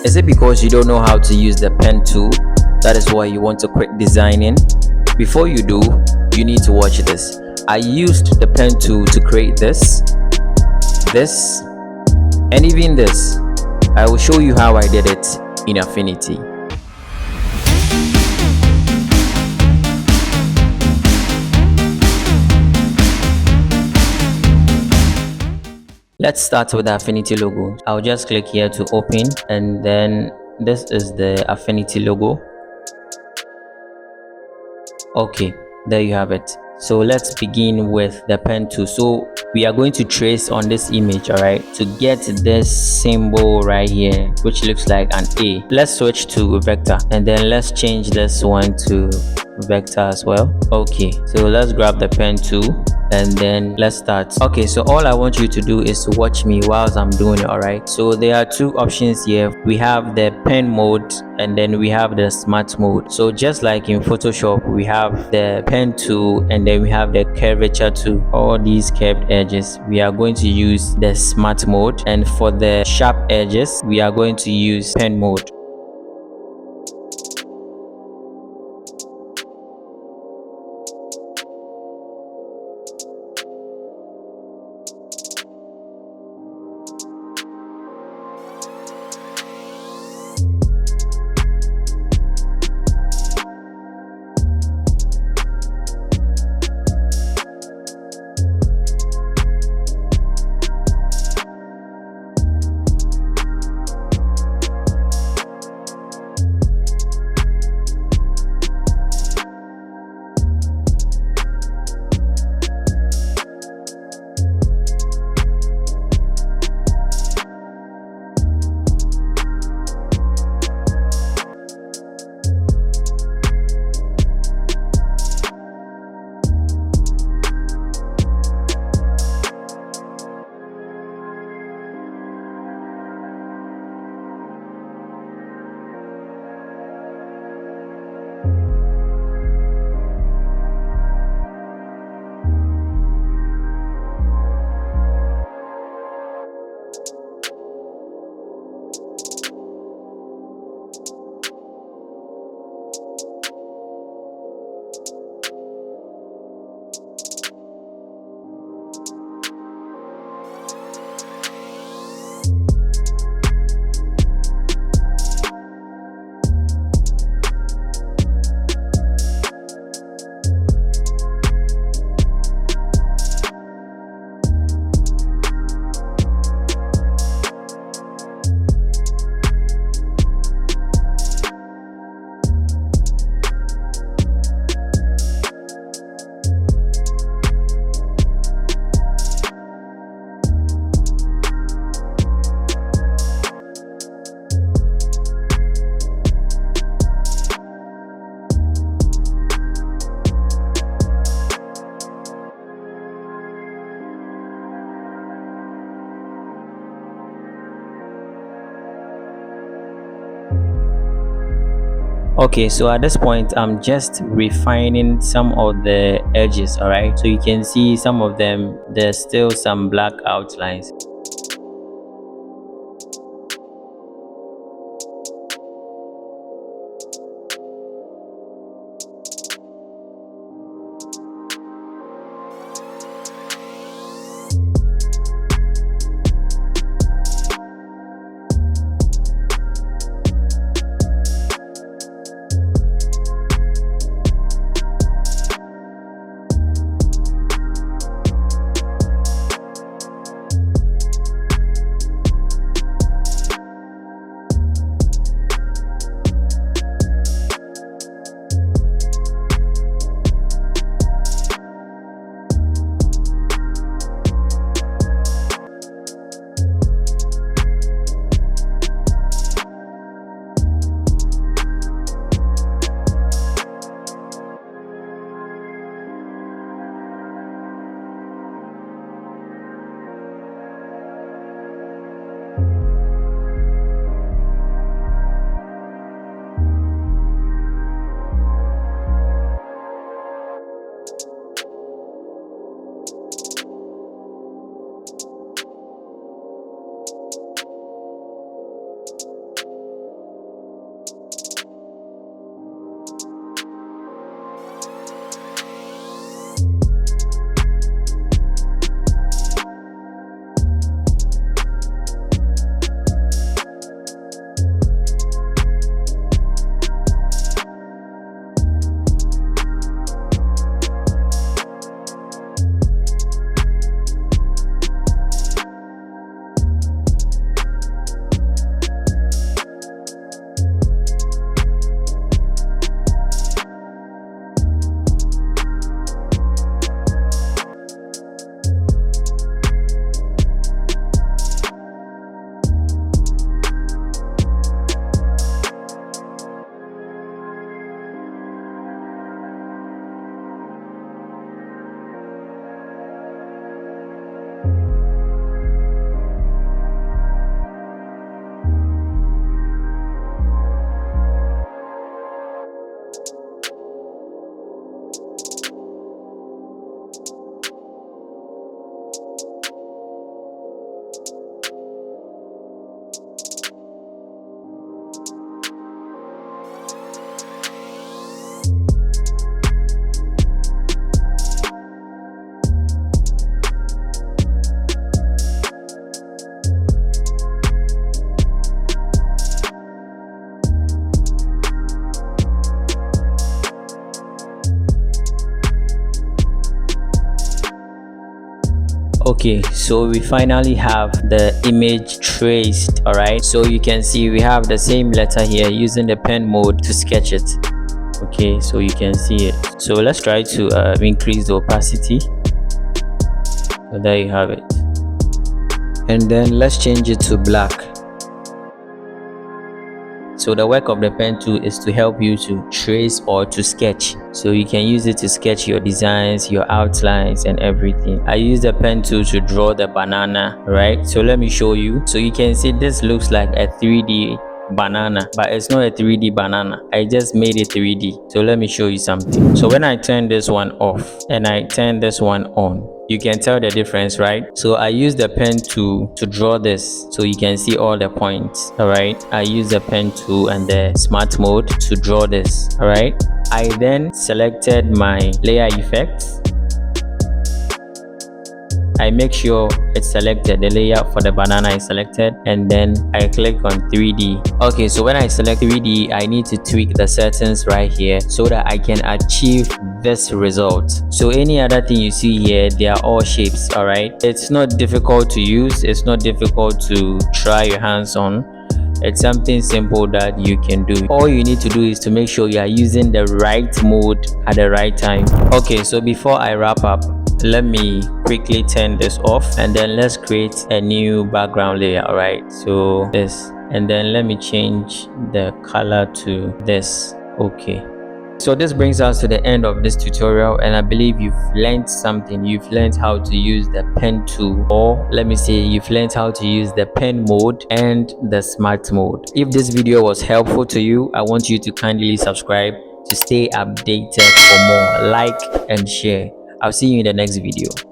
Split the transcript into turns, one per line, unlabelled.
Is it because you don't know how to use the pen tool? That is why you want to quit designing? Before you do, you need to watch this. I used the pen tool to create this, and even this. I will show you how I did it in Affinity. Let's start with the Affinity logo. I'll just click here to open, and then this is the Affinity logo. Okay, there you have it. So let's begin with the pen tool. So we are going to trace on this image, all right, to get this symbol right here, which looks like an A. Let's switch to vector, and then let's change this one to vector as well. Okay, so let's grab the pen tool, and then let's start. Okay, so all I want you to do is to watch me whilst I'm doing it. All right, so there are two options here. We have the pen mode, and then we have the smart mode. So just like in Photoshop, we have the pen tool, and then we have the curvature tool. All these curved edges, we are going to use the smart mode, and for the sharp edges, we are going to use pen mode. Okay, so at this point I'm just refining some of the edges. All right, so you can see some of them, there's still some black outlines. Okay, so we finally have the image traced. All right, so you can see we have the same letter here using the pen mode to sketch it. Okay, so you can see it. So let's try to increase the opacity. So there you have it, and then let's change it to black. So the work of the pen tool is to help you to trace or to sketch. So you can use it to sketch your designs, your outlines and everything. I use the pen tool to draw the banana, right? So let me show you. So you can see this looks like a 3D banana, but it's not a 3D banana. I just made it 3D. So let me show you something. So when I turn this one off and I turn this one on, you can tell the difference, right? So I use the pen tool to draw this, so you can see all the points. All right, I use the pen tool and the smart mode to draw this. All right, I then selected my layer effects. I make sure it's selected, the layer for the banana is selected, and then I click on 3D. Okay, so when I select 3D, I need to tweak the settings right here so that I can achieve this result. So any other thing you see here, they are all shapes. All right, it's not difficult to use, it's not difficult to try your hands on. It's something simple that you can do. All you need to do is to make sure you are using the right mode at the right time. Okay, so before I wrap up, let me quickly turn this off and then let's create a new background layer. All right, so this, and then let me change the color to this. Okay, so this brings us to the end of this tutorial, and I believe you've learned something. You've learned how to use the pen tool, or let me say you've learned how to use the pen mode and the smart mode. If this video was helpful to you, I want you to kindly subscribe to stay updated for more. Like and share. I'll see you in the next video.